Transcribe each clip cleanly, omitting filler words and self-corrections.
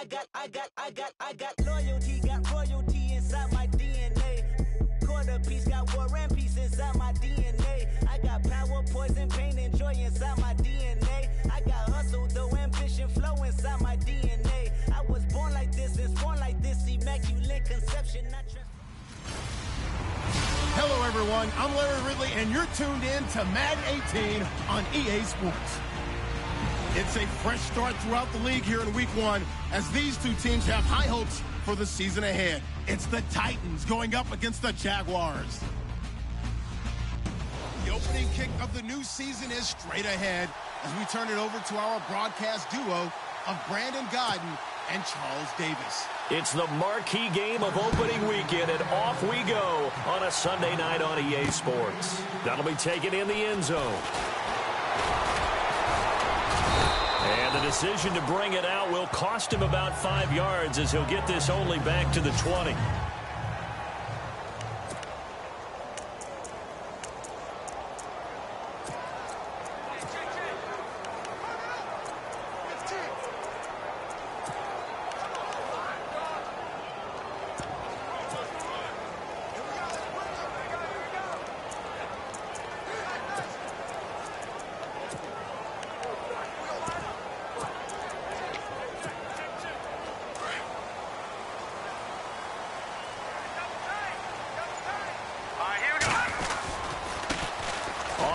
got loyalty, got royalty inside my DNA. Quarter piece, got war and peace inside my DNA. I got power, poison, pain, and joy inside my DNA. I got hustle, though, ambition, flow inside my DNA. I was born like this and born like this, immaculate conception. Hello, everyone. I'm Larry Ridley, and you're tuned in to Madden 18 on EA Sports. It's a fresh start throughout the league here in Week 1 as these two teams have high hopes for the season ahead. It's the Titans going up against the Jaguars. The opening kick of the new season is straight ahead as we turn it over to our broadcast duo of Brandon Godden and Charles Davis. It's the marquee game of opening weekend, and off we go on a Sunday night on EA Sports. That'll be taken in the end zone. And the decision to bring it out will cost him about 5 yards as he'll get this only back to the 20.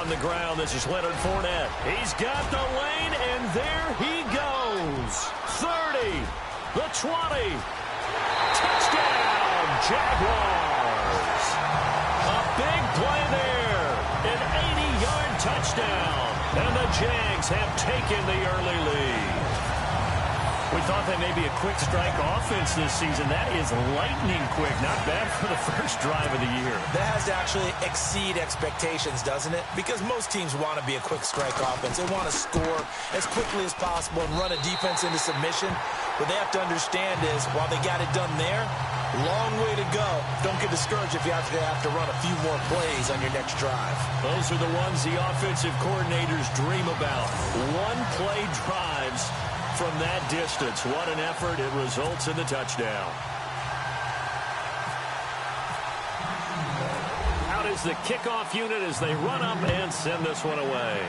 On the ground, this is Leonard Fournette. He's got the lane, and there he goes. 30, the 20. Touchdown, Jaguars. A big play there. An 80-yard touchdown. And the Jags have taken the early lead. We thought that may be a quick strike offense this season. That is lightning quick. Not bad for the first drive of the year. That has to actually exceed expectations, doesn't it? Because most teams want to be a quick strike offense. They want to score as quickly as possible and run a defense into submission. What they have to understand is, while they got it done there, long way to go. Don't get discouraged if you have to run a few more plays on your next drive. Those are the ones the offensive coordinators dream about. One-play drives from that distance. What an effort. It results in the touchdown. Out is the kickoff unit as they run up and send this one away.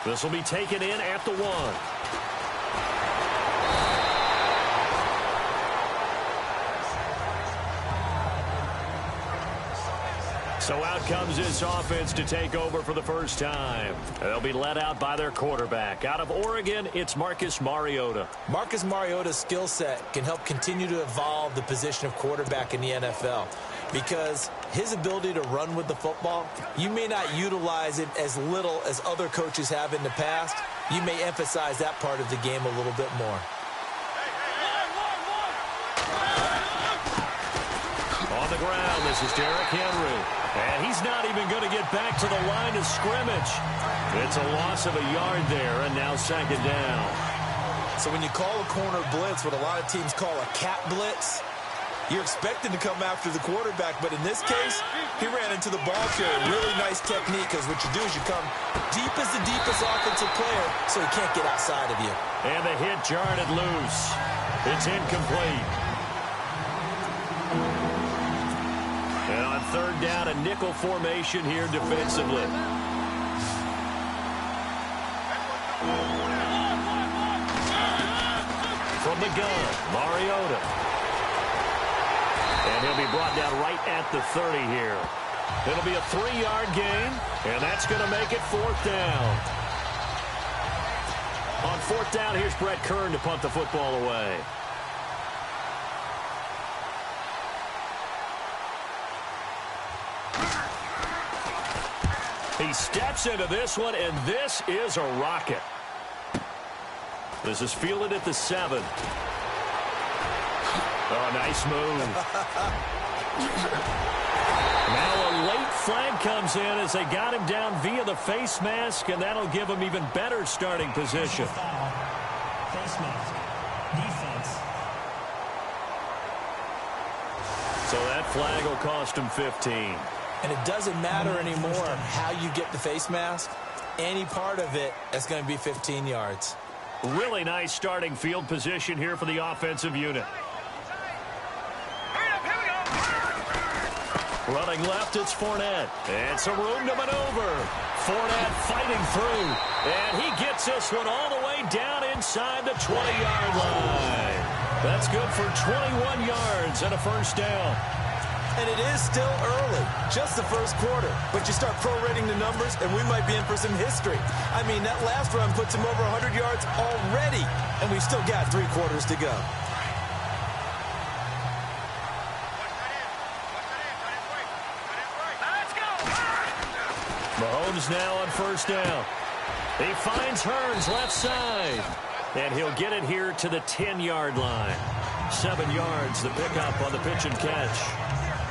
This will be taken in at the 1. So out comes this offense to take over for the first time. They'll be led out by their quarterback. Out of Oregon, it's Marcus Mariota. Marcus Mariota's skill set can help continue to evolve the position of quarterback in the NFL because his ability to run with the football, you may not utilize it as little as other coaches have in the past. You may emphasize that part of the game a little bit more. On the ground, this is Derrick Henry. And he's not even going to get back to the line of scrimmage. It's a loss of a yard there, and now second down. So when you call a corner blitz, what a lot of teams call a cat blitz, you're expected to come after the quarterback. But in this case, he ran into the ball carrier. Really nice technique, because what you do is you come deep as the deepest offensive player so he can't get outside of you. And the hit jarred it loose. It's incomplete. And on third down, a nickel formation here defensively. From the gun, Mariota. And he'll be brought down right at the 30 here. It'll be a 3-yard gain, and that's going to make it fourth down. On fourth down, here's Brett Kern to punt the football away. He steps into this one, and this is a rocket. This is fielded at the 7. Oh, nice move. Now a late flag comes in as they got him down via the face mask, and that'll give him even better starting position. Face mask. Defense. So that flag will cost him 15. And it doesn't matter anymore how you get the face mask. Any part of it is going to be 15 yards. Really nice starting field position here for the offensive unit. Running left, it's Fournette. And some room to maneuver. Fournette fighting through. And he gets this one all the way down inside the 20-yard line. That's good for 21 yards and a first down. And it is still early, just the first quarter. But you start prorating the numbers, and we might be in for some history. I mean, that last run puts him over 100 yards already, and we've still got 3 quarters to go. Mahomes now on first down. He finds Hearns left side. And he'll get it here to the 10-yard line. 7 yards, the pickup on the pitch and catch.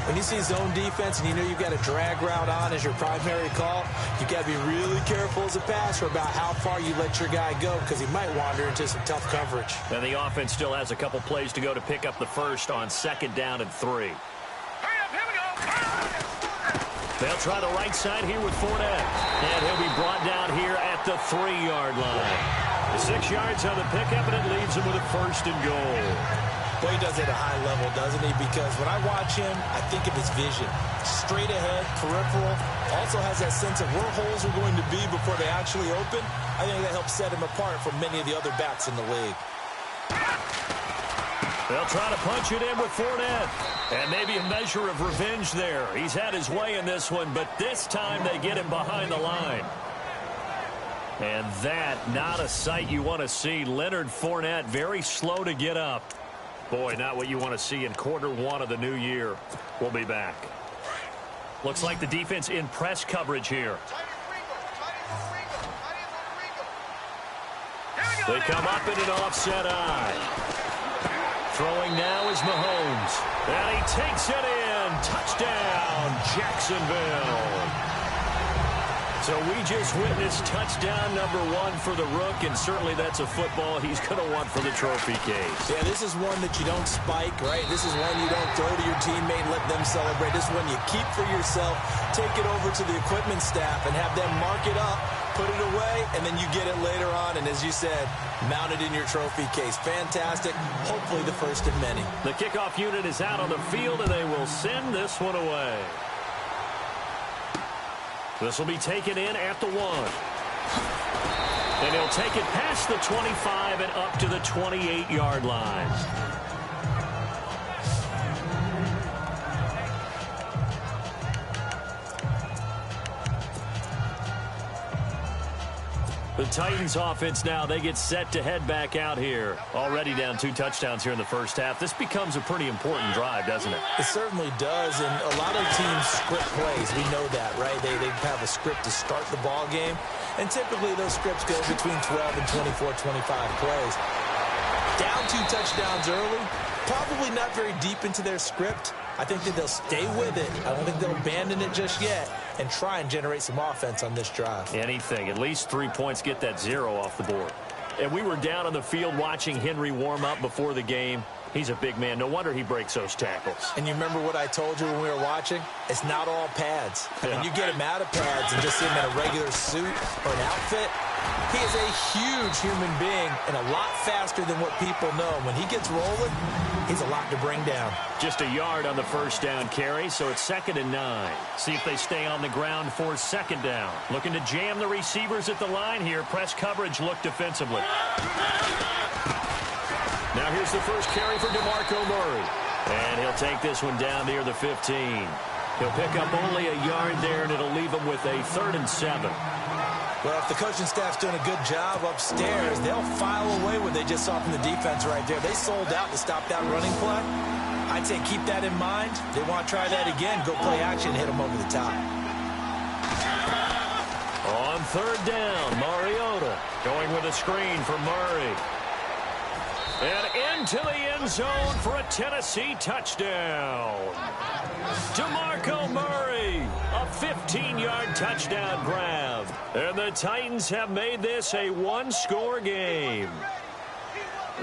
When you see zone defense and you know you've got a drag route on as your primary call, you've got to be really careful as a passer about how far you let your guy go because he might wander into some tough coverage. And the offense still has a couple plays to go to pick up the first on 2nd down and 3. They'll try the right side here with Fournette. And he'll be brought down here at the 3-yard line. 6 yards on the pickup, and it leaves him with a 1st and goal. Well, he does it at a high level, doesn't he? Because when I watch him, I think of his vision. Straight ahead, peripheral. Also has that sense of where holes are going to be before they actually open. I think that helps set him apart from many of the other backs in the league. They'll try to punch it in with Fournette. And maybe a measure of revenge there. He's had his way in this one, but this time they get him behind the line. And that, not a sight you want to see. Leonard Fournette very slow to get up. Boy, not what you want to see in quarter 1 of the new year. We'll be back. Looks like the defense in press coverage here. They come up in an offset eye. Throwing now is Mahomes. And he takes it in. Touchdown, Jacksonville. So we just witnessed touchdown number 1 for the Rook, and certainly that's a football he's going to want for the trophy case. Yeah, this is one that you don't spike, right? This is one you don't throw to your teammate and let them celebrate. This is one you keep for yourself, take it over to the equipment staff, and have them mark it up, put it away, and then you get it later on, and as you said, mount it in your trophy case. Fantastic. Hopefully the first of many. The kickoff unit is out on the field, and they will send this one away. This will be taken in at the 1. And he'll take it past the 25 and up to the 28-yard line. The Titans offense now, they get set to head back out here. Already down 2 touchdowns here in the first half. This becomes a pretty important drive, doesn't it? It certainly does, and a lot of teams script plays. We know that, right? They have a script to start the ball game, and typically those scripts go between 12 and 24, 25 plays. Down 2 touchdowns early, probably not very deep into their script. I think that they'll stay with it. I don't think they'll abandon it just yet and try and generate some offense on this drive. Anything. At least 3 points, get that 0 off the board. And we were down on the field watching Henry warm up before the game. He's a big man. No wonder he breaks those tackles. And you remember what I told you when we were watching? It's not all pads. Yeah. When you get him out of pads and just see him in a regular suit or an outfit, he is a huge human being and a lot faster than what people know. When he gets rolling, he's a lot to bring down. Just a yard on the first down carry, so it's 2nd and 9. See if they stay on the ground for 2nd down. Looking to jam the receivers at the line here. Press coverage look defensively. Now here's the first carry for DeMarco Murray. And he'll take this one down near the 15. He'll pick up only a yard there, and it'll leave him with a 3rd and 7. Well, if the coaching staff's doing a good job upstairs, they'll file away what they just saw from the defense right there. They sold out to stop that running play. I'd say keep that in mind. They want to try that again. Go play action and hit them over the top. On 3rd down, Mariota going with a screen for Murray. And into the end zone for a Tennessee touchdown. DeMarco Murray, a 15-yard touchdown grab. And the Titans have made this a 1-score game.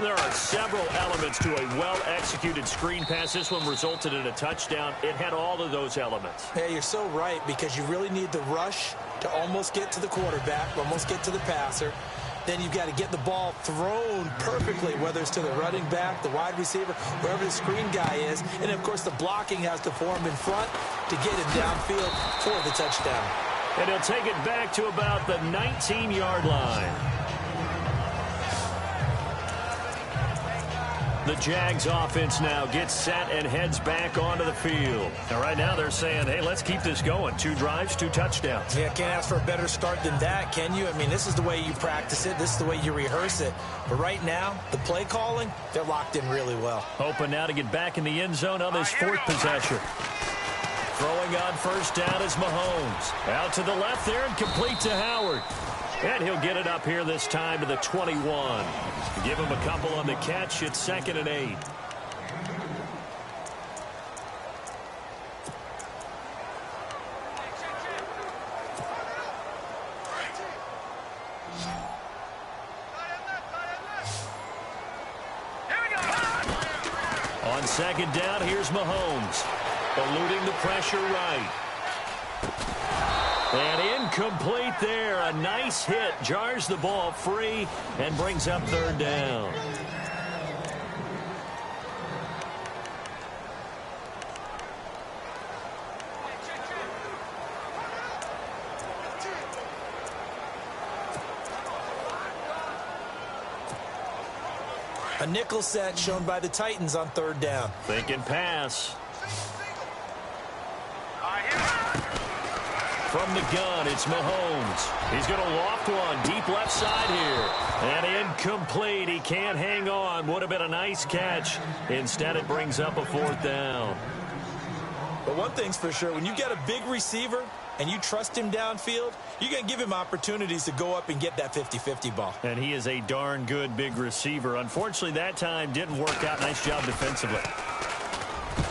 There are several elements to a well-executed screen pass. This one resulted in a touchdown. It had all of those elements. Yeah, you're so right, because you really need the rush to almost get to the quarterback, almost get to the passer. then you've got to get the ball thrown perfectly, whether it's to the running back, the wide receiver, wherever the screen guy is. And, of course, the blocking has to form in front to get him downfield for the touchdown. And he'll take it back to about the 19-yard line. The Jags offense now gets set and heads back onto the field. And right now they're saying, hey, let's keep this going. 2 drives, 2 touchdowns. Yeah, can't ask for a better start than that, can you? I mean, this is the way you practice it. This is the way you rehearse it. But right now, the play calling, they're locked in really well. Hoping now to get back in the end zone on this 4th possession. Throwing on first down is Mahomes. Out to the left there and complete to Howard. And he'll get it up here this time to the 21. Give him a couple on the catch. It's 2nd and 8. On 2nd down, here's Mahomes. Eluding the pressure right. And incomplete there. A nice hit. Jars the ball free and brings up 3rd down. A nickel set shown by the Titans on 3rd down. Thinking pass. From the gun, it's Mahomes. He's going to loft one deep left side here. And incomplete. He can't hang on. Would have been a nice catch. Instead, it brings up a 4th down. But one thing's for sure, when you get a big receiver and you trust him downfield, you're going to give him opportunities to go up and get that 50-50 ball. And he is a darn good big receiver. Unfortunately, that time didn't work out. Nice job defensively.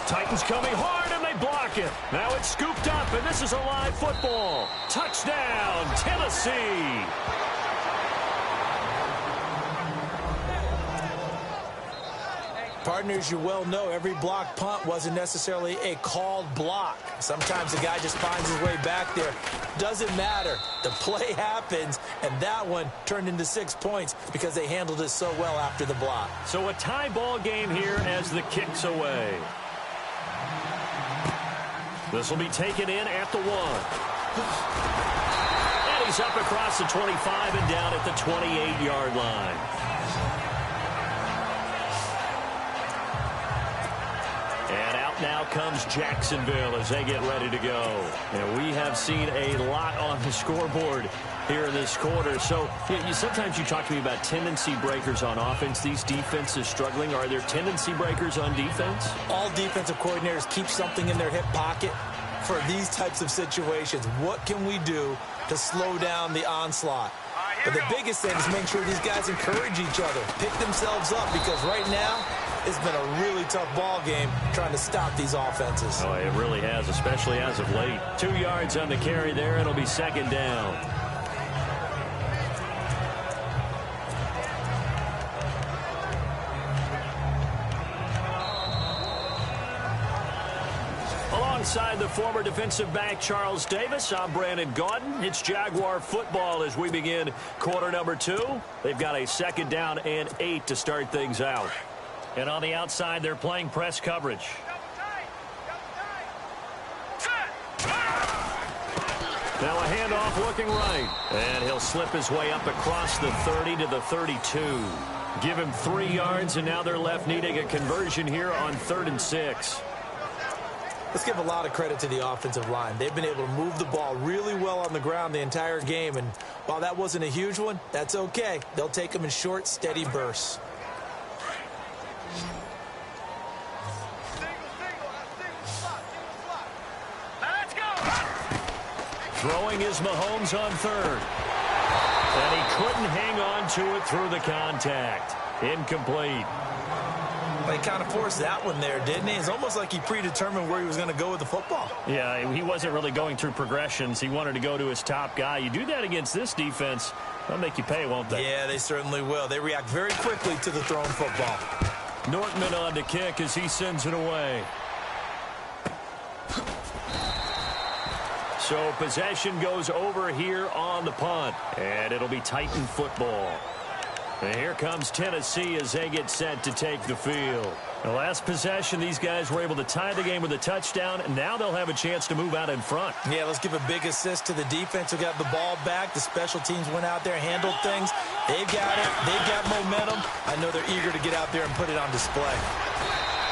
Titans coming hard, and they block it. Now it's scooped up, and this is a live football. Touchdown, Tennessee. Partners, you well know every block punt wasn't necessarily a called block. Sometimes the guy just finds his way back there. Doesn't matter. The play happens, and that one turned into 6 points because they handled it so well after the block. So a tie ball game here as the kick's away. This will be taken in at the 1. And he's up across the 25 and down at the 28-yard line. And out now comes Jacksonville as they get ready to go. And we have seen a lot on the scoreboard here in this quarter. So sometimes you talk to me about tendency breakers on offense. These defenses struggling. Are there tendency breakers on defense? All defensive coordinators keep something in their hip pocket for these types of situations. What can we do to slow down the onslaught? But the biggest thing is make sure these guys encourage each other, pick themselves up, because right now it's been a really tough ball game trying to stop these offenses. Oh, it really has, especially as of late. 2 yards on the carry there. It'll be 2nd down. Alongside the former defensive back Charles Davis, I'm Brandon Gaudin. It's Jaguar football as we begin quarter number 2. They've got a 2nd down and 8 to start things out. And on the outside, they're playing press coverage. Now a handoff looking right. And he'll slip his way up across the 30 to the 32. Give him 3 yards, and now they're left needing a conversion here on 3rd and 6. Let's give a lot of credit to the offensive line. They've been able to move the ball really well on the ground the entire game. And while that wasn't a huge one, that's okay. They'll take them in short, steady bursts. Throwing is Mahomes on 3rd. And he couldn't hang on to it through the contact. Incomplete. They kind of forced that one there, didn't he? It's almost like he predetermined where he was going to go with the football. Yeah, he wasn't really going through progressions. He wanted to go to his top guy. You do that against this defense, they'll make you pay, won't they? Yeah, they certainly will. They react very quickly to the thrown football. Nortman on to kick as he sends it away. So possession goes over here on the punt, and it'll be Titan football. And here comes Tennessee as they get set to take the field. The last possession, these guys were able to tie the game with a touchdown, and now they'll have a chance to move out in front. Yeah, let's give a big assist to the defense who got the ball back. The special teams went out there, handled things. They've got it. They've got momentum. I know they're eager to get out there and put it on display.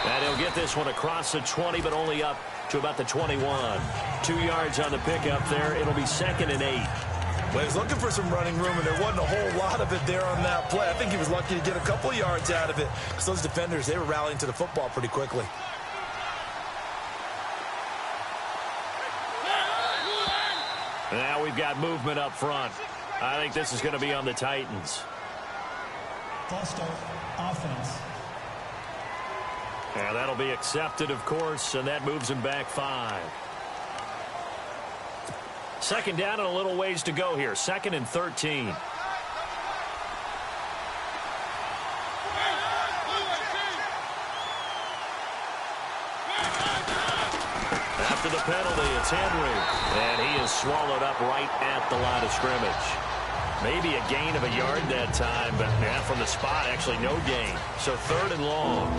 And he'll get this one across the 20, but only up to about the 21. 2 yards on the pickup there. It'll be 2nd and 8. Well, he was looking for some running room, and there wasn't a whole lot of it there on that play. I think he was lucky to get a couple yards out of it because those defenders, they were rallying to the football pretty quickly. Now we've got movement up front. I think this is going to be on the Titans. False start, offense. And that'll be accepted, of course, and that moves him back 5. 2nd down and a little ways to go here. 2nd and 13. After the penalty, it's Henry. And he is swallowed up right at the line of scrimmage. Maybe a gain of a yard that time, but yeah, from the spot, actually no gain. So 3rd and long.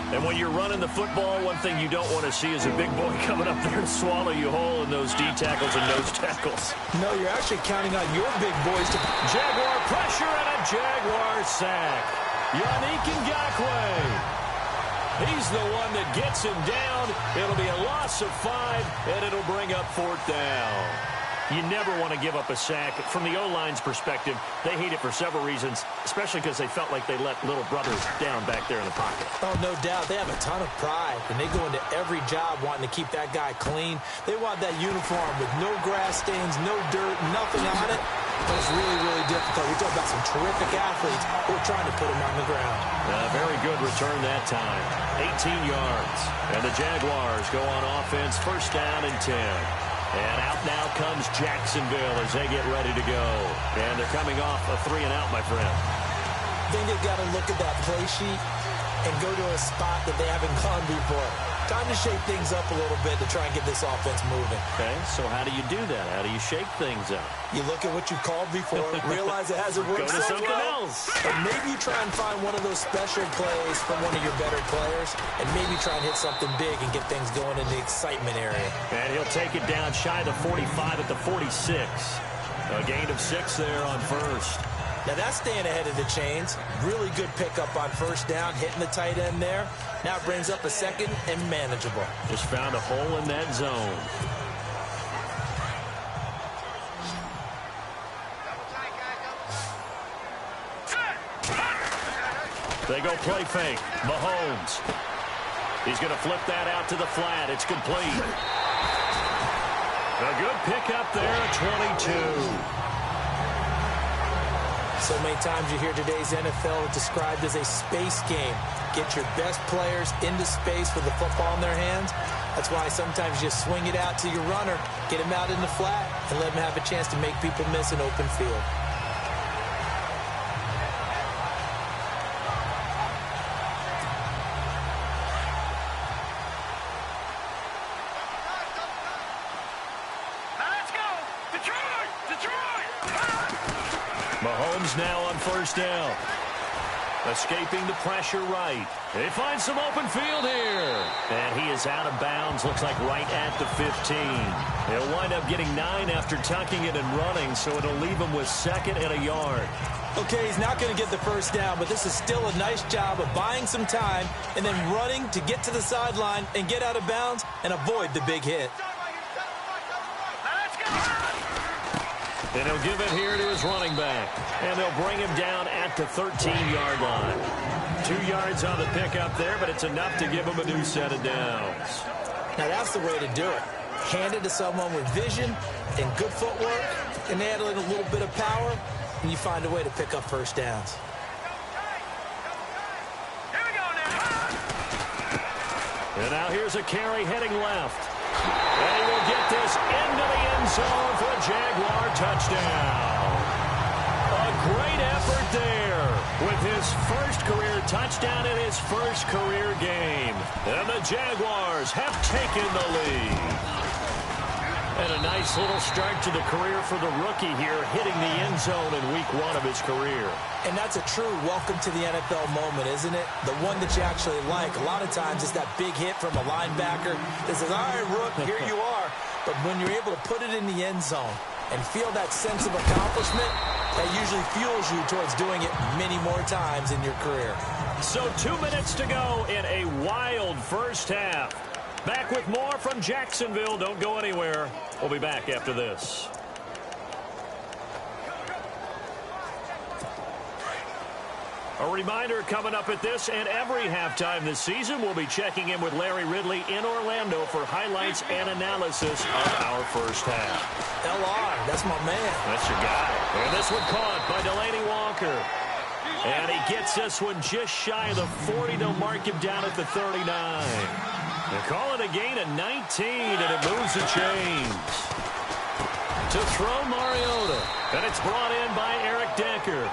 And when you're running the football, one thing you don't want to see is a big boy coming up there and swallow you whole in those D tackles and nose tackles. No, you're actually counting on your big boys to... Jaguar pressure and a Jaguar sack. Yannick Ngakoue. He's the one that gets him down. It'll be a loss of 5, and it'll bring up 4th down. You never want to give up a sack. From the O-line's perspective, they hate it for several reasons, especially because they felt like they let little brother down back there in the pocket. Oh, no doubt. They have a ton of pride, and they go into every job wanting to keep that guy clean. They want that uniform with no grass stains, no dirt, nothing on it. But it's really, really difficult. We're talking about some terrific athletes who are trying to put him on the ground. Very good return that time. 18 yards. And the Jaguars go on offense, 1st down and 10. And out now comes Jacksonville as they get ready to go. And they're coming off a 3-and-out, my friend. I think they've got to look at that play sheet and go to a spot that they haven't gone before. Time to shake things up a little bit to try and get this offense moving. Okay, so how do you do that? How do you shake things up? You look at what you called before, realize it hasn't worked Go to so something well. else. Or maybe you try and find one of those special plays from one of your better players, and maybe try and hit something big and get things going in the excitement area. And he'll take it down shy of the 45 at the 46. A gain of 6 there on 1st. Now that's staying ahead of the chains. Really good pickup on 1st down, hitting the tight end there. Now it brings up a 2nd and manageable. Just found a hole in that zone. They go play fake. Mahomes. He's going to flip that out to the flat. It's complete. A good pickup there, 22. So many times you hear today's NFL described as a space game. Get your best players into space with the football in their hands. That's why sometimes you swing it out to your runner, get him out in the flat, and let him have a chance to make people miss an open field. Mahomes now on 1st down. Escaping the pressure right. They find some open field here. And he is out of bounds, looks like right at the 15. He'll wind up getting 9 after tucking it and running, so it'll leave him with 2nd and a yard. Okay, he's not going to get the 1st down, but this is still a nice job of buying some time and then running to get to the sideline and get out of bounds and avoid the big hit. And he'll give it here to his running back. And they'll bring him down at the 13-yard line. 2 yards on the pickup there, but it's enough to give him a new set of downs. Now that's the way to do it. Hand it to someone with vision and good footwork, and add in a little bit of power, and you find a way to pick up 1st downs. And now here's a carry heading left. And he will get this into the end zone for a Jaguar touchdown. A great effort there with his first career touchdown in his first career game. And the Jaguars have taken the lead. And a nice little start to the career for the rookie here, hitting the end zone in week 1 of his career. And that's a true welcome to the NFL moment, isn't it? The one that you actually like. A lot of times it's that big hit from a linebacker that says, all right, Rook, here you are. But when you're able to put it in the end zone and feel that sense of accomplishment, that usually fuels you towards doing it many more times in your career. So 2 minutes to go in a wild first half. Back with more from Jacksonville. Don't go anywhere. We'll be back after this. A reminder coming up at this and every halftime this season, we'll be checking in with Larry Ridley in Orlando for highlights and analysis of our first half. LR, that's my man. That's your guy. And this one caught by Delaney Walker. And he gets this one just shy of the 40 to mark him down at the 39. They call it a gain of 19, and it moves the chains. To throw Mariota, and it's brought in by Eric Decker.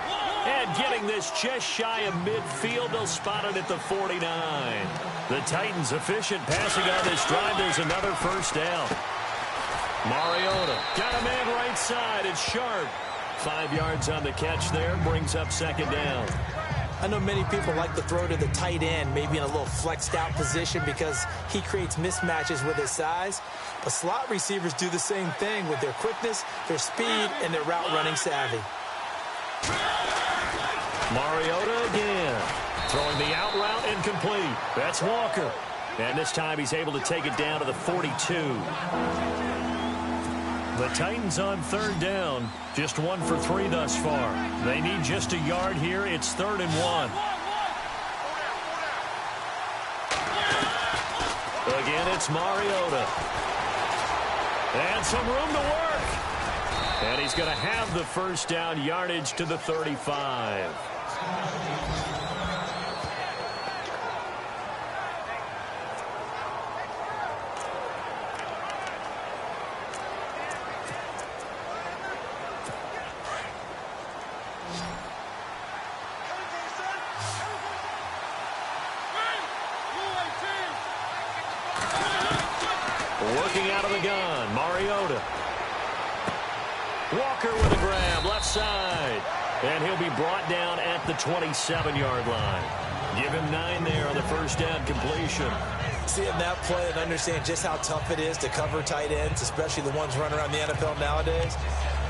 And getting this just shy of midfield, they'll spot it at the 49. The Titans efficient passing on this drive. There's another first down. Mariota got a man right side. It's Sharp. 5 yards on the catch there, brings up second down. I know many people like to throw to the tight end, maybe in a little flexed out position because he creates mismatches with his size. But slot receivers do the same thing with their quickness, their speed, and their route running savvy. Mariota again. Throwing the out route incomplete. That's Walker. And this time he's able to take it down to the 42. The Titans on third down. Just 1 for 3 thus far. They need just a yard here. It's 3rd and 1. Again, it's Mariota. And some room to work. And he's going to have the first down, yardage to the 35. Working out of the gun, Mariota. Walker with a grab, left side. And he'll be brought down at the 27-yard line. Give him 9 there on the first down completion. Seeing that play and understand just how tough it is to cover tight ends, especially the ones running around the NFL nowadays,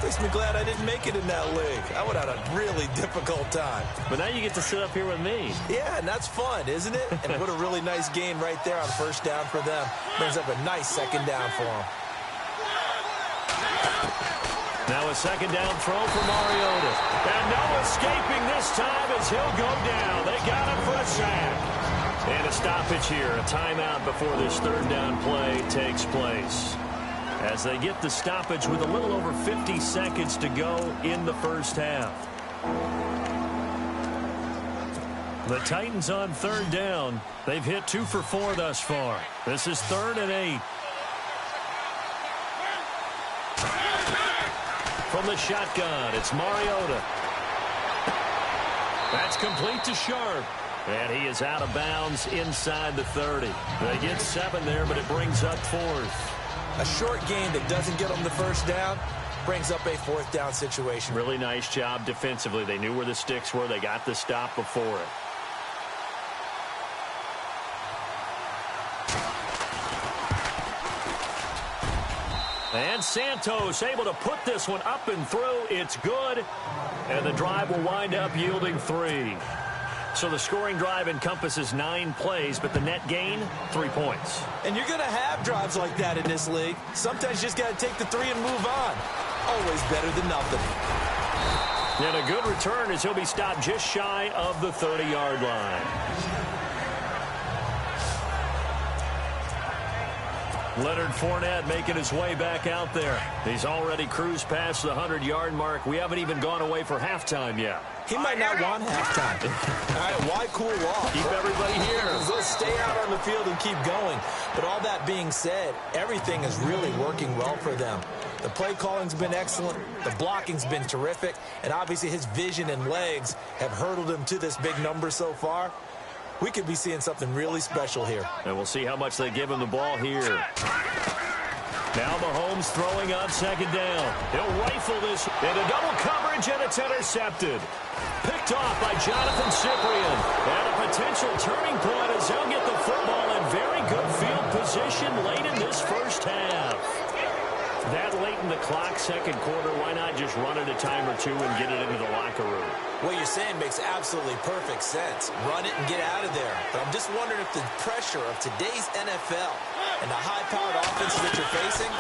makes me glad I didn't make it in that league. I would have had a really difficult time. But now you get to sit up here with me. Yeah, and that's fun, isn't it? And what a really nice gain right there on first down for them. Brings up a nice second down for them. Now a second down throw for Mariota. And no escaping this time as he'll go down. They got him for a sack. And a stoppage here, a timeout before this third down play takes place. As they get the stoppage with a little over 50 seconds to go in the first half. The Titans on third down. They've hit 2 for 4 thus far. This is 3rd and 8. From the shotgun, it's Mariota. That's complete to Sharp. And he is out of bounds inside the 30. They get 7 there, but it brings up 4th. A short game that doesn't get them the first down brings up a 4th down situation. Really nice job defensively. They knew where the sticks were. They got the stop before it. And Santos able to put this one up and through. It's good. And the drive will wind up yielding 3. So the scoring drive encompasses 9 plays, but the net gain, 3 points. And you're going to have drives like that in this league. Sometimes you just got to take the 3 and move on. Always better than nothing. And a good return as he'll be stopped just shy of the 30-yard line. Leonard Fournette making his way back out there. He's already cruised past the 100-yard mark. We haven't even gone away for halftime yet. He might not want halftime. All right, why cool off? Keep everybody here. Let's stay out on the field and keep going. But all that being said, everything is really working well for them. The play calling's been excellent. The blocking's been terrific. And obviously his vision and legs have hurdled him to this big number so far. We could be seeing something really special here. And we'll see how much they give him the ball here. Now Mahomes throwing on second down. He'll rifle this into double coverage, and it's intercepted. Picked off by Jonathan Cyprien. And a potential turning point as they'll get the football in very good field position late in this first half. That late in the clock, second quarter, why not just run it a time or two and get it into the locker room? What you're saying makes absolutely perfect sense. Run it and get out of there. But I'm just wondering if the pressure of today's NFL and the high-powered offenses that you're facing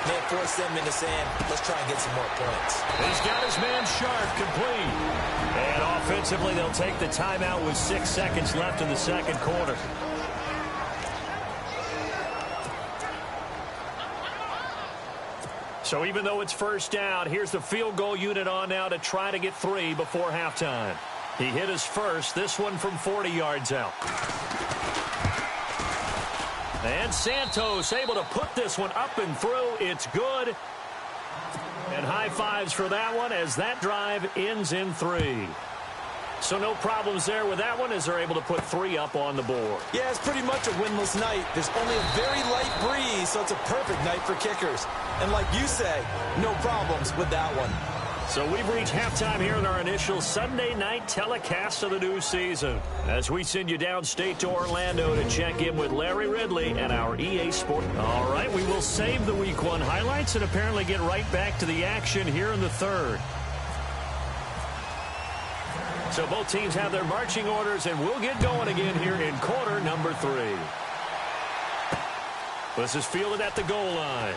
may force them into saying, let's try and get some more points. He's got his man sharp, complete. And offensively, they'll take the timeout with 6 seconds left in the second quarter. So even though it's first down, here's the field goal unit on now to try to get 3 before halftime. He hit his first, this one from 40 yards out. And Santos able to put this one up and through. It's good. And high fives for that one as that drive ends in 3. So no problems there with that one as they're able to put 3 up on the board. Yeah, it's pretty much a winless night. There's only a very light breeze, so it's a perfect night for kickers. And like you say, no problems with that one. So we've reached halftime here in our initial Sunday night telecast of the new season. As we send you downstate to Orlando to check in with Larry Ridley and our EA Sport. All right, we will save the Week 1 highlights and apparently get right back to the action here in the third. So both teams have their marching orders, and we'll get going again here in quarter number 3. This is fielded at the goal line.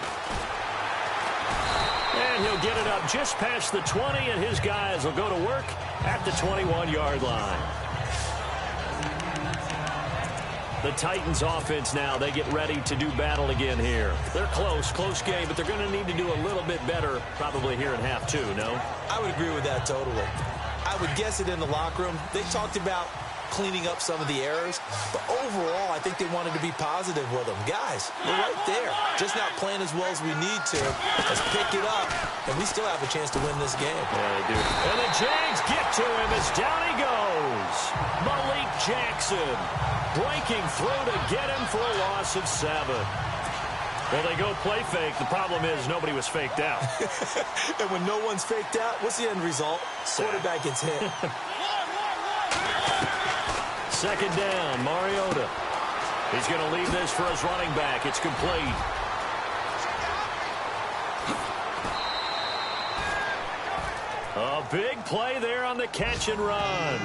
And he'll get it up just past the 20, and his guys will go to work at the 21-yard line. The Titans offense now, they get ready to do battle again here. They're close game, but they're going to need to do a little bit better probably here in half 2, no? I would agree with that totally. I would guess it in the locker room. They talked about cleaning up some of the errors, but overall, I think they wanted to be positive with them. Guys, we're right there. Just not playing as well as we need to. Let's pick it up, and we still have a chance to win this game. Yeah, they do. And the Jags get to him as down he goes. Malik Jackson breaking through to get him for a loss of 7. Well, they go play fake. The problem is nobody was faked out. And when no one's faked out, what's the end result? Quarterback gets hit. Second down, Mariota. He's going to leave this for his running back. It's complete. A big play there on the catch and run.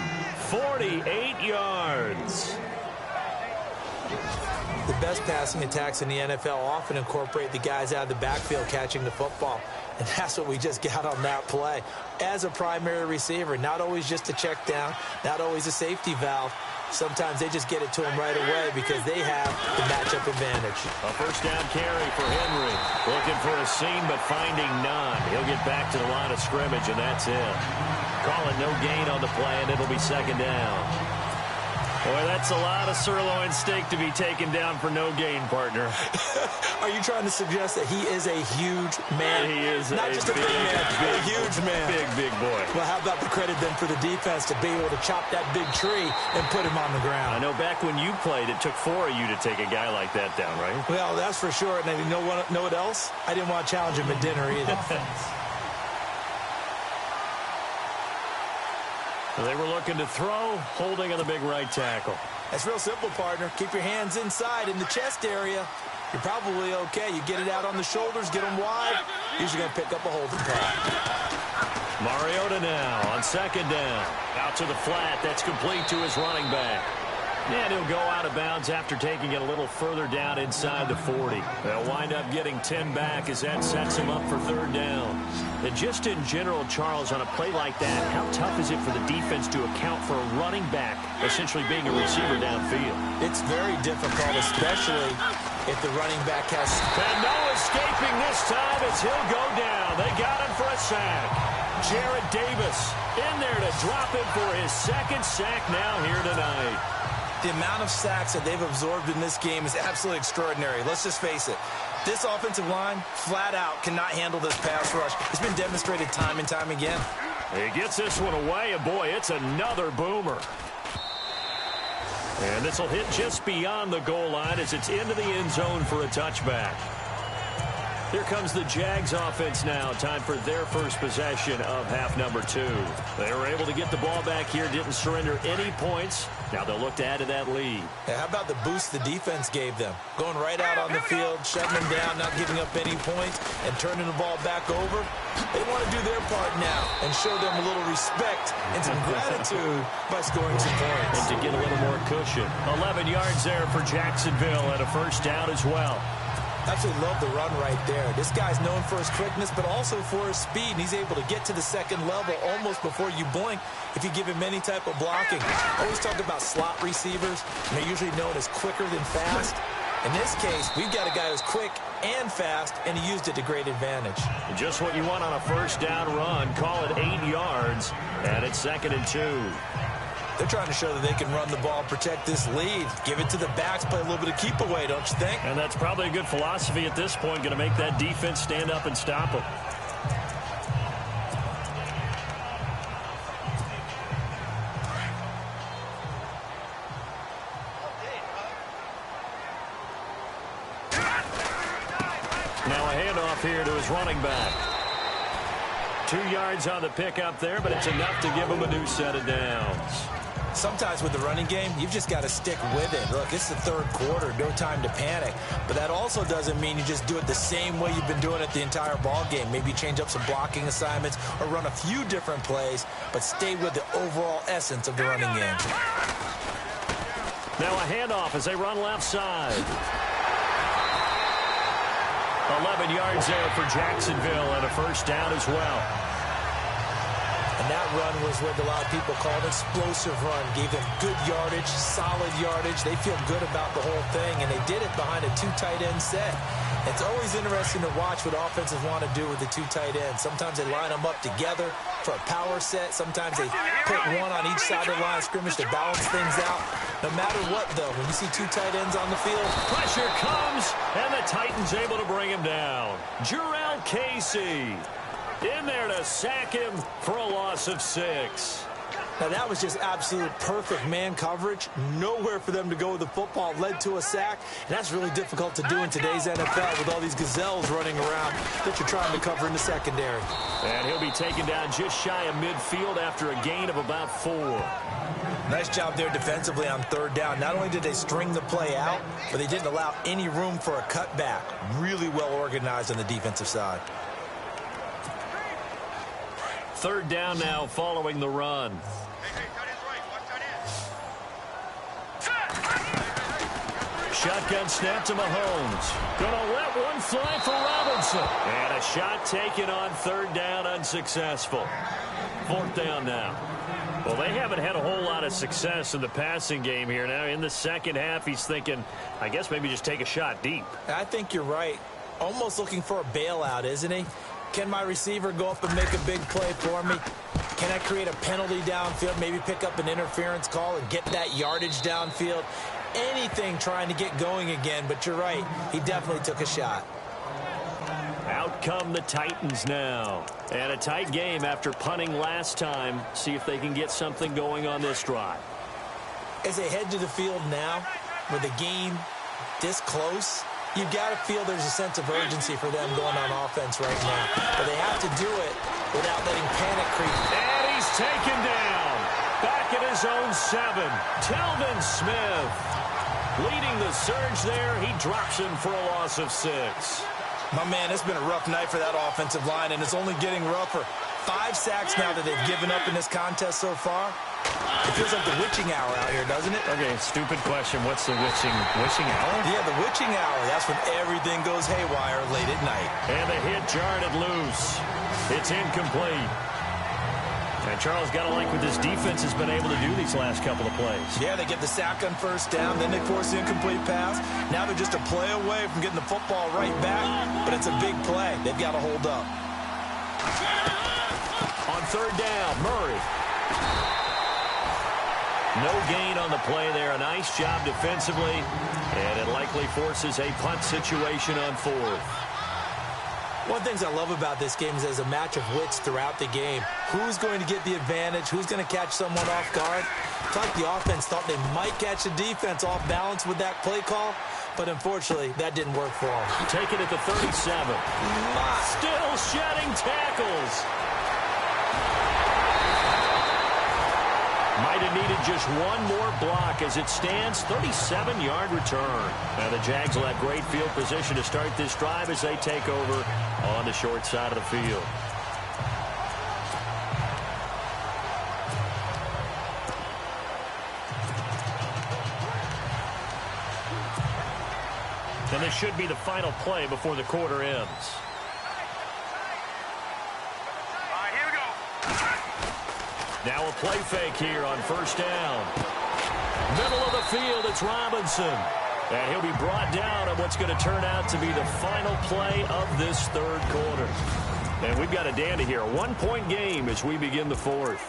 48 yards. The best passing attacks in the NFL often incorporate the guys out of the backfield catching the football. And that's what we just got on that play. As a primary receiver, not always just a check down, not always a safety valve. Sometimes they just get it to him right away because they have the matchup advantage. A first down carry for Henry. Looking for a seam, but finding none. He'll get back to the line of scrimmage, and that's it. Call it no gain on the play, and it'll be second down. Boy, that's a lot of sirloin steak to be taken down for no gain, partner. Are you trying to suggest that he is a huge man? He is not just a big man, a huge man. Big boy. Well, how about the credit then for the defense to be able to chop that big tree and put him on the ground? I know back when you played, it took 4 of you to take a guy like that down, right? Well, that's for sure. And you know what else? I didn't want to challenge him at dinner either. They were looking to throw, holding on the big right tackle. That's real simple, partner. Keep your hands inside in the chest area. You're probably okay. You get it out on the shoulders, get them wide. Usually going to pick up a holding call. Mariota now on second down. Out to the flat. That's complete to his running back. And he'll go out of bounds after taking it a little further down inside the 40. They'll wind up getting 10 back as that sets him up for third down. And just in general, Charles, on a play like that, how tough is it for the defense to account for a running back essentially being a receiver downfield? It's very difficult, especially if the running back has... And no escaping this time as he'll go down. They got him for a sack. Jarrett Davis in there to drop him for his second sack now here tonight. The amount of sacks that they've absorbed in this game is absolutely extraordinary. Let's just face it. This offensive line, flat out, cannot handle this pass rush. It's been demonstrated time and time again. He gets this one away, and boy, it's another boomer. And this will hit just beyond the goal line as it's into the end zone for a touchback. Here comes the Jags offense now. Time for their first possession of half number 2. They were able to get the ball back here, didn't surrender any points. Now they'll look to add to that lead. Yeah, how about the boost the defense gave them? Going right out on the field, shutting them down, not giving up any points, and turning the ball back over. They want to do their part now and show them a little respect and some gratitude by scoring some points. And to get a little more cushion. 11 yards there for Jacksonville and a first down as well. Absolutely love the run right there. This guy's known for his quickness, but also for his speed. And he's able to get to the second level almost before you blink if you give him any type of blocking. I always talk about slot receivers, and they're usually known as quicker than fast. In this case, we've got a guy who's quick and fast, and he used it to great advantage. Just what you want on a first down run. Call it 8 yards, and it's 2nd and 2. They're trying to show that they can run the ball, protect this lead. Give it to the backs, play a little bit of keep away, don't you think? And that's probably a good philosophy at this point, going to make that defense stand up and stop them. Now a handoff here to his running back. 2 yards on the pickup there, but it's enough to give him a new set of downs. Sometimes with the running game, you've just got to stick with it. Look, it's the third quarter, no time to panic. But that also doesn't mean you just do it the same way you've been doing it the entire ball game. Maybe change up some blocking assignments or run a few different plays, but stay with the overall essence of the running game. Now a handoff as they run left side. 11 yards there for Jacksonville and a first down as well. And that run was what a lot of people call an explosive run. Gave them good yardage, solid yardage. They feel good about the whole thing, and they did it behind a 2 tight end set. It's always interesting to watch what offenses want to do with the 2 tight ends. Sometimes they line them up together for a power set. Sometimes they put one on each side of the line of scrimmage to balance things out. No matter what, though, when you see 2 tight ends on the field, pressure comes, and the Titans able to bring him down. Jarrell Casey in there to sack him for a loss of 6. Now, that was just absolute perfect man coverage. Nowhere for them to go with the football. Led to a sack. And that's really difficult to do in today's NFL with all these gazelles running around that you're trying to cover in the secondary. And he'll be taken down just shy of midfield after a gain of about 4. Nice job there defensively on 3rd down. Not only did they string the play out, but they didn't allow any room for a cutback. Really well organized on the defensive side. 3rd down now following the run. Shotgun snap to Mahomes. Gonna let one fly for Robinson. And a shot taken on 3rd down, unsuccessful. 4th down now. Well, they haven't had a whole lot of success in the passing game here. Now in the second half, he's thinking, I guess maybe just take a shot deep. I think you're right. Almost looking for a bailout, isn't he? Can my receiver go up and make a big play for me? Can I create a penalty downfield, maybe pick up an interference call and get that yardage downfield? Anything trying to get going again, but you're right. He definitely took a shot. Out come the Titans now. And a tight game after punting last time. See if they can get something going on this drive. As they head to the field now, with the game this close, you've got to feel there's a sense of urgency for them going on offense right now. But they have to do it without letting panic creep. And he's taken down. Back at his own 7. Telvin Smith leading the surge there. He drops him for a loss of 6. My man, it's been a rough night for that offensive line, and it's only getting rougher. 5 sacks now that they've given up in this contest so far. It feels like the witching hour out here, doesn't it? Okay, stupid question. What's the witching hour? Yeah, the witching hour. That's when everything goes haywire late at night. And the hit jarred it loose. It's incomplete. And Charles, got to like what this defense has been able to do these last couple of plays. Yeah, they get the sack on 1st down, then they force the incomplete pass. Now they're just a play away from getting the football right back, but it's a big play. They've got to hold up. On 3rd down, Murray. No gain on the play there. A nice job defensively, and it likely forces a punt situation on 4th. One of the things I love about this game is there's a match of wits throughout the game. Who's going to get the advantage? Who's going to catch someone off guard? It's like the offense thought they might catch the defense off balance with that play call, but unfortunately, that didn't work for them. Take it at the 37. Still shedding tackles. Might have needed just one more block as it stands, 37-yard return. Now the Jags will have great field position to start this drive as they take over on the short side of the field. And this should be the final play before the quarter ends. Now a play fake here on first down. Middle of the field, it's Robinson. And he'll be brought down on what's going to turn out to be the final play of this third quarter. And we've got a dandy here, a one-point game as we begin the fourth.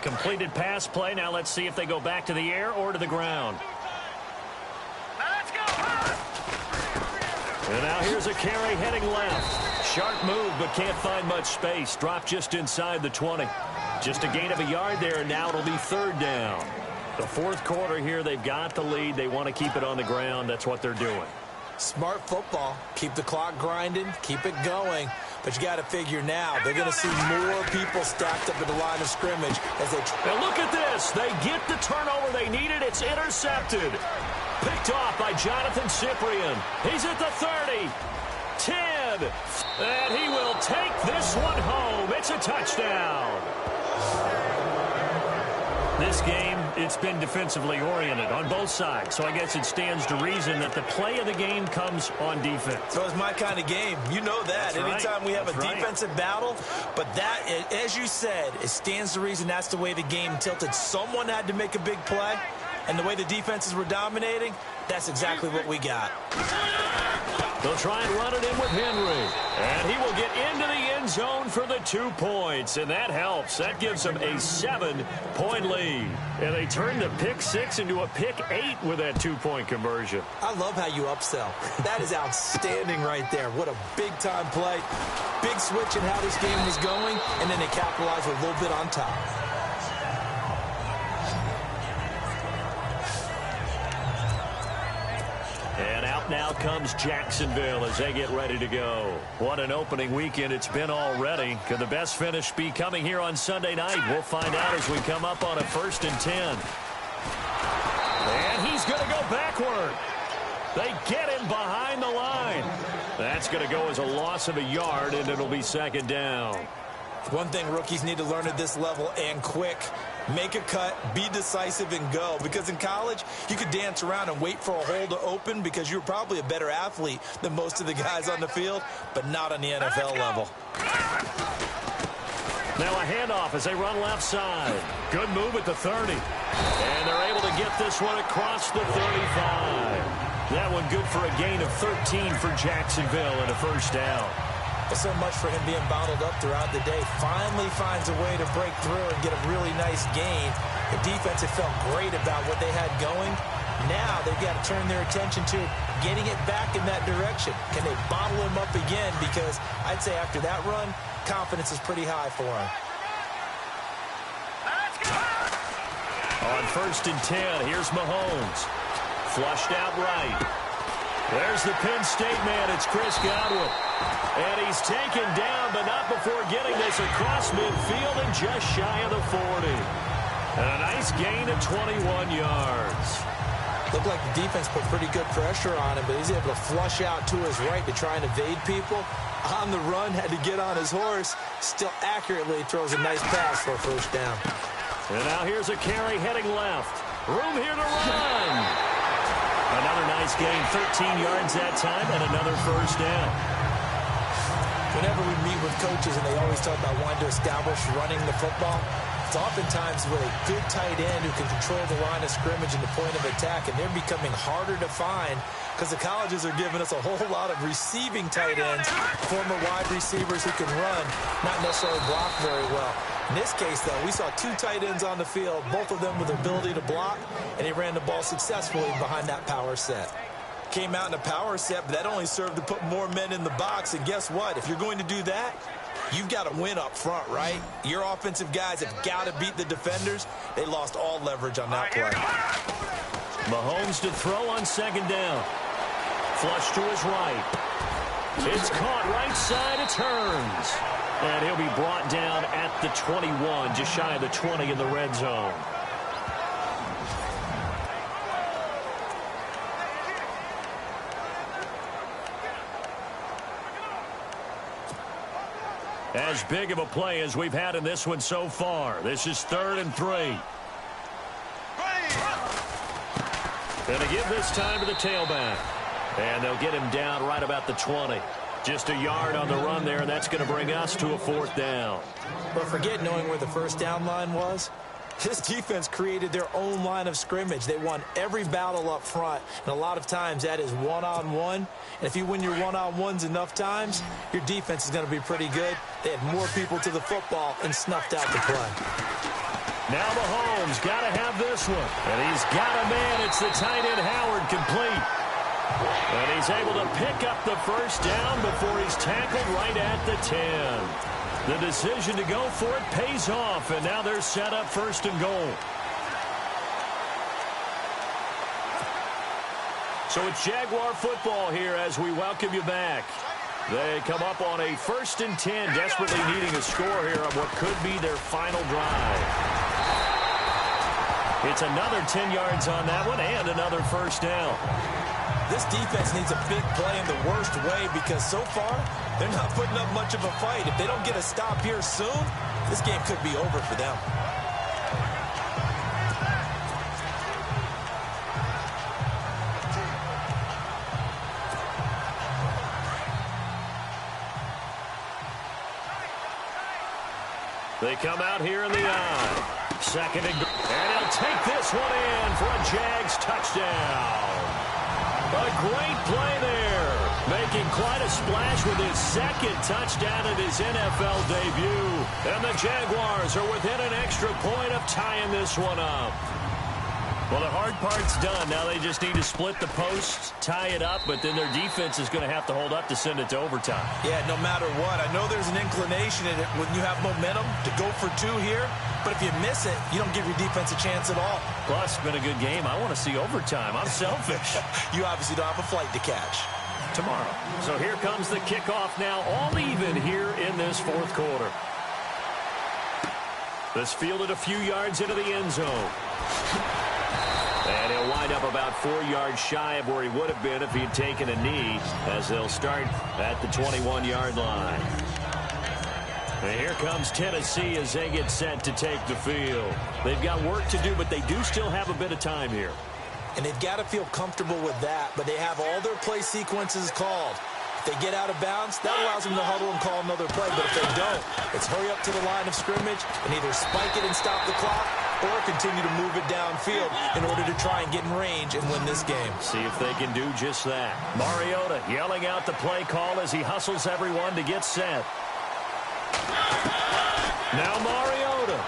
Completed pass play. Now let's see if they go back to the air or to the ground. And now here's a carry heading left. Sharp move, but can't find much space. Dropped just inside the 20. Just a gain of a yard there, and now it'll be third down. The fourth quarter here, they've got the lead. They want to keep it on the ground. That's what they're doing. Smart football. Keep the clock grinding. Keep it going. But you got to figure now, they're going to see more people stacked up at the line of scrimmage as they... Now look at this. They get the turnover they needed. It's intercepted. Picked off by Jonathan Cyprien. He's at the 30. 10. And he will take this one home. It's a touchdown. This game, it's been defensively oriented on both sides. So I guess it stands to reason that the play of the game comes on defense. So it's my kind of game. You know that. That's anytime right. we have That's a right. defensive battle. But that, as you said, it stands to reason that's the way the game tilted. Someone had to make a big play. And the way the defenses were dominating, that's exactly what we got. They'll try and run it in with Henry. And he will get into the end zone for the 2 points. And that helps. That gives them a 7-point lead. And they turn the pick 6 into a pick 8 with that 2-point conversion. I love how you upsell. That is outstanding right there. What a big-time play. Big switch in how this game was going. And then they capitalized with a little bit on top. And out now comes Jacksonville as they get ready to go. What an opening weekend it's been already. Could the best finish be coming here on Sunday night? We'll find out as we come up on a 1st and 10. And he's going to go backward. They get him behind the line. That's going to go as a loss of a yard, and it'll be 2nd down. One thing rookies need to learn at this level, and quick. Make a cut, be decisive, and go. Because in college, you could dance around and wait for a hole to open because you're probably a better athlete than most of the guys on the field, but not on the NFL level. Now a handoff as they run left side. Good move at the 30. And they're able to get this one across the 35. That one good for a gain of 13 for Jacksonville and a 1st down. So much for him being bottled up throughout the day. Finally finds a way to break through and get a really nice gain. The defense had felt great about what they had going. Now they've got to turn their attention to getting it back in that direction. Can they bottle him up again? Because I'd say after that run, confidence is pretty high for him. On 1st and 10, here's Mahomes. Flushed out right. There's the Penn State man. It's Chris Godwin. And he's taken down, but not before getting this across midfield and just shy of the 40. And a nice gain of 21 yards. Looked like the defense put pretty good pressure on him, but he's able to flush out to his right to try and evade people. On the run, had to get on his horse. Still accurately throws a nice pass for a 1st down. And now here's a carry heading left. Room here to run. Another nice gain, 13 yards that time, and another 1st down. Whenever we meet with coaches and they always talk about wanting to establish running the football, It's oftentimes with a good tight end who can control the line of scrimmage and the point of attack, and they're becoming harder to find because the colleges are giving us a whole lot of receiving tight ends, former wide receivers who can run, not necessarily block very well. In this case, though, we saw two tight ends on the field, both of them with the ability to block, and they ran the ball successfully behind that power set. Came out in a power set, but that only served to put more men in the box, and guess what? If you're going to do that, you've got to win up front, right? Your offensive guys have got to beat the defenders. They lost all leverage on that play. Mahomes to throw on second down. Flush to his right. It's caught right side. It turns. And he'll be brought down at the 21, just shy of the 20 in the red zone. As big of a play as we've had in this one so far. This is 3rd and 3. Going to give this time to the tailback. And they'll get him down right about the 20. Just a yard on the run there, and that's going to bring us to a 4th down. But forget knowing where the first down line was. This defense created their own line of scrimmage. They won every battle up front, and a lot of times that is one-on-one. And if you win your one-on-ones enough times, your defense is going to be pretty good. They had more people to the football and snuffed out the play. Now Mahomes got to have this one. And he's got a man. It's the tight end Howard complete. And he's able to pick up the first down before he's tackled right at the 10. The decision to go for it pays off, and now they're set up 1st and goal. So it's Jaguar football here as we welcome you back. They come up on a 1st and 10, desperately needing a score here on what could be their final drive. It's another 10 yards on that one and another first down. This defense needs a big play in the worst way because so far they're not putting up much of a fight. If they don't get a stop here soon, this game could be over for them. They come out here in the eye. 2nd and he'll take this one in for a Jags touchdown. A great play there, making quite a splash with his 2nd touchdown in his NFL debut. And the Jaguars are within an extra point of tying this one up. Well, the hard part's done. Now they just need to split the posts, tie it up, but then their defense is going to have to hold up to send it to overtime. Yeah, no matter what. I know there's an inclination in it when you have momentum to go for 2 here, but if you miss it, you don't give your defense a chance at all. Plus, it's been a good game. I want to see overtime. I'm selfish. You obviously don't have a flight to catch. Tomorrow. So here comes the kickoff now, all even here in this 4th quarter. This fielded a few yards into the end zone. And he'll wind up about 4 yards shy of where he would have been if he'd taken a knee, as they'll start at the 21-yard line. And here comes Tennessee as they get set to take the field. They've got work to do, but they do still have a bit of time here. And they've got to feel comfortable with that, but they have all their play sequences called. If they get out of bounds, that allows them to huddle and call another play. But if they don't, it's hurry up to the line of scrimmage and either spike it and stop the clock or continue to move it downfield in order to try and get in range and win this game. See if they can do just that. Mariota yelling out the play call as he hustles everyone to get set. Now Mariota.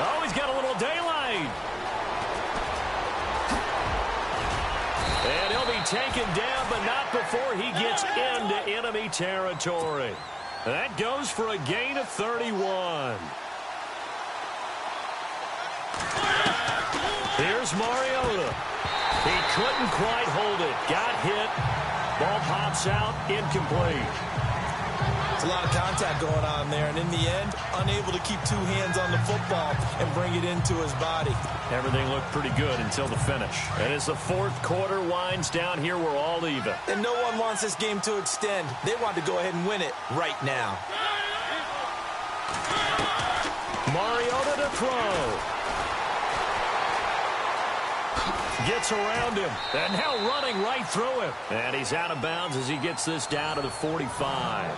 Oh, he's got a little daylight. And he'll be taken down, but not before he gets into enemy territory. That goes for a gain of 31. Here's Mariota. He couldn't quite hold it. Got hit. Ball pops out. Incomplete. It's a lot of contact going on there, and in the end, unable to keep 2 hands on the football and bring it into his body. Everything looked pretty good until the finish. And as the 4th quarter winds down here, we're all even. And no one wants this game to extend. They want to go ahead and win it right now. Mariota to throw. Gets around him, and now running right through him. And he's out of bounds as he gets this down to the 45.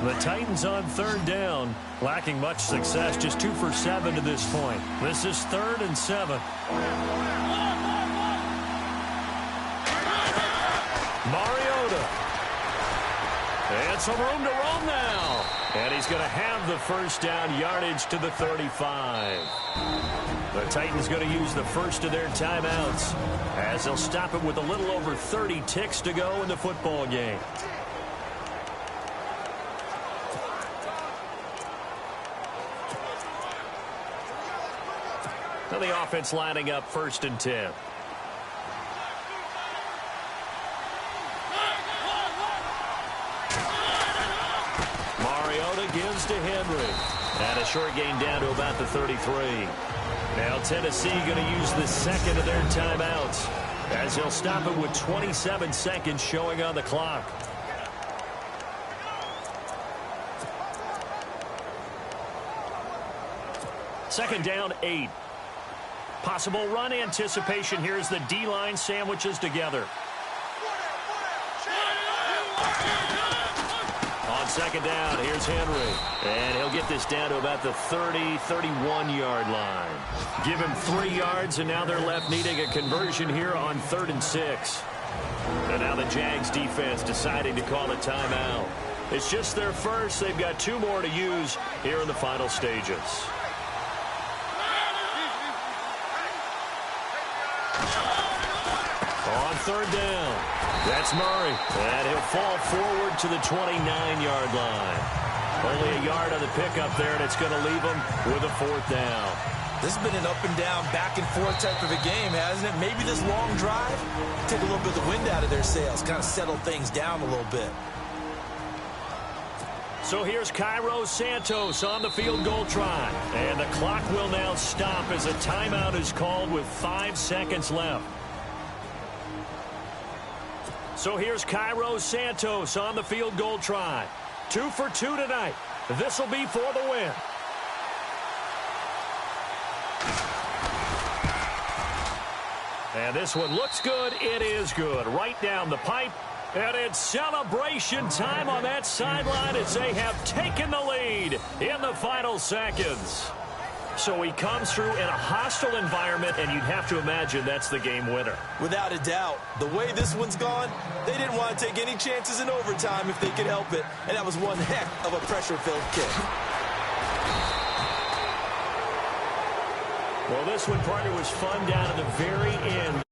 The Titans on third down, lacking much success, just 2 for 7 to this point. This is 3rd and 7. Mariota. And some room to roam now. And he's going to have the first down, yardage to the 35. The Titans going to use the first of their timeouts as they'll stop it with a little over 30 ticks to go in the football game. Now the offense lining up 1st and 10. Mariota gives to Henry. And a short gain down to about the 33. Now Tennessee going to use the second of their timeouts as they'll stop it with 27 seconds showing on the clock. Second down, 8. Possible run anticipation here as the D-line sandwiches together. On second down, here's Henry. And he'll get this down to about the 30, 31-yard line. Give him 3 yards, and now they're left needing a conversion here on 3rd and 6. And now the Jags defense deciding to call a timeout. It's just their first. They've got 2 more to use here in the final stages. On third down, that's Murray, and he'll fall forward to the 29-yard line. Only a yard on the pickup there, and it's going to leave him with a 4th down. This has been an up-and-down, back-and-forth type of a game, hasn't it? Maybe this long drive, take a little bit of the wind out of their sails, kind of settle things down a little bit. So here's Cairo Santos on the field goal try. And the clock will now stop as a timeout is called with 5 seconds left. So here's Cairo Santos on the field goal try. 2 for 2 tonight. This will be for the win. And this one looks good. It is good. Right down the pipe. And it's celebration time on that sideline as they have taken the lead in the final seconds. So he comes through in a hostile environment, and you'd have to imagine that's the game winner. Without a doubt. The way this one's gone, they didn't want to take any chances in overtime if they could help it. And that was one heck of a pressure-filled kick. Well, this one, partner, was fun down at the very end.